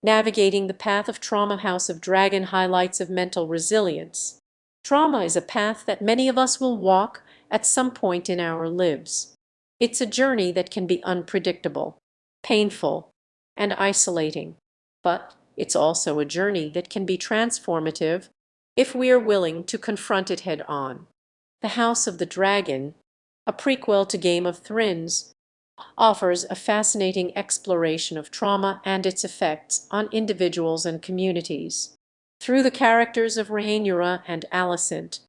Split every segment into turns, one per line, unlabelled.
Navigating the Path of Trauma. House of Dragon highlights of mental resilience. Trauma is a path that many of us will walk at some point in our lives. It's a journey that can be unpredictable, painful, and isolating, but it's also a journey that can be transformative if we are willing to confront it head on. The House of the Dragon, a prequel to Game of Thrones, offers a fascinating exploration of trauma and its effects on individuals and communities. Through the characters of Rhaenyra and Alicent,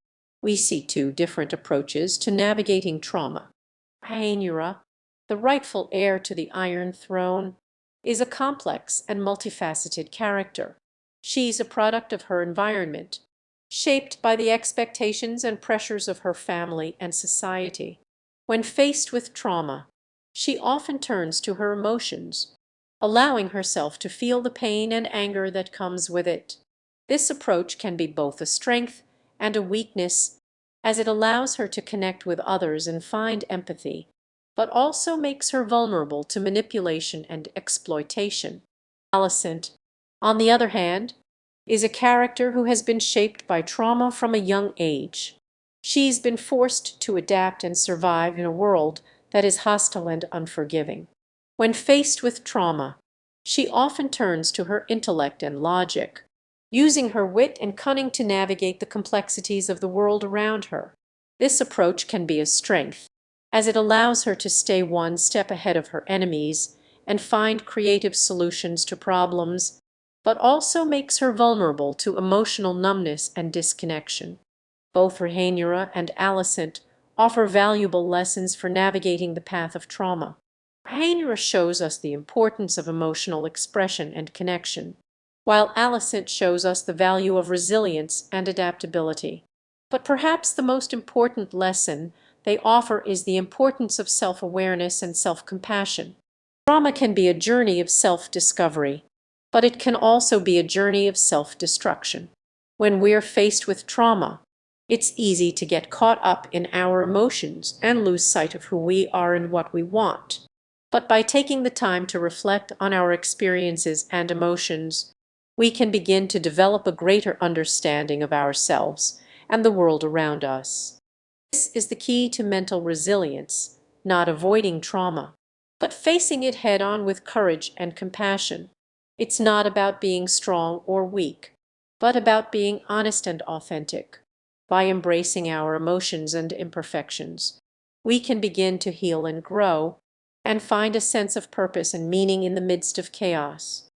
we see two different approaches to navigating trauma. Rhaenyra, the rightful heir to the Iron Throne, is a complex and multifaceted character. She's a product of her environment, shaped by the expectations and pressures of her family and society. When faced with trauma, she often turns to her emotions, allowing herself to feel the pain and anger that comes with it. This approach can be both a strength and a weakness, as it allows her to connect with others and find empathy, but also makes her vulnerable to manipulation and exploitation. Alicent, on the other hand, is a character who has been shaped by trauma from a young age. She's been forced to adapt and survive in a world that is hostile and unforgiving. When faced with trauma, she often turns to her intellect and logic, using her wit and cunning to navigate the complexities of the world around her. This approach can be a strength, as it allows her to stay one step ahead of her enemies and find creative solutions to problems, but also makes her vulnerable to emotional numbness and disconnection. Both Rhaenyra and Alicent offer valuable lessons for navigating the path of trauma. Rhaenyra shows us the importance of emotional expression and connection, while Alicent shows us the value of resilience and adaptability. But perhaps the most important lesson they offer is the importance of self-awareness and self-compassion. Trauma can be a journey of self-discovery, but it can also be a journey of self-destruction. When we're faced with trauma, it's easy to get caught up in our emotions and lose sight of who we are and what we want. But by taking the time to reflect on our experiences and emotions, we can begin to develop a greater understanding of ourselves and the world around us. This is the key to mental resilience, not avoiding trauma, but facing it head on with courage and compassion. It's not about being strong or weak, but about being honest and authentic. By embracing our emotions and imperfections, we can begin to heal and grow, and find a sense of purpose and meaning in the midst of chaos.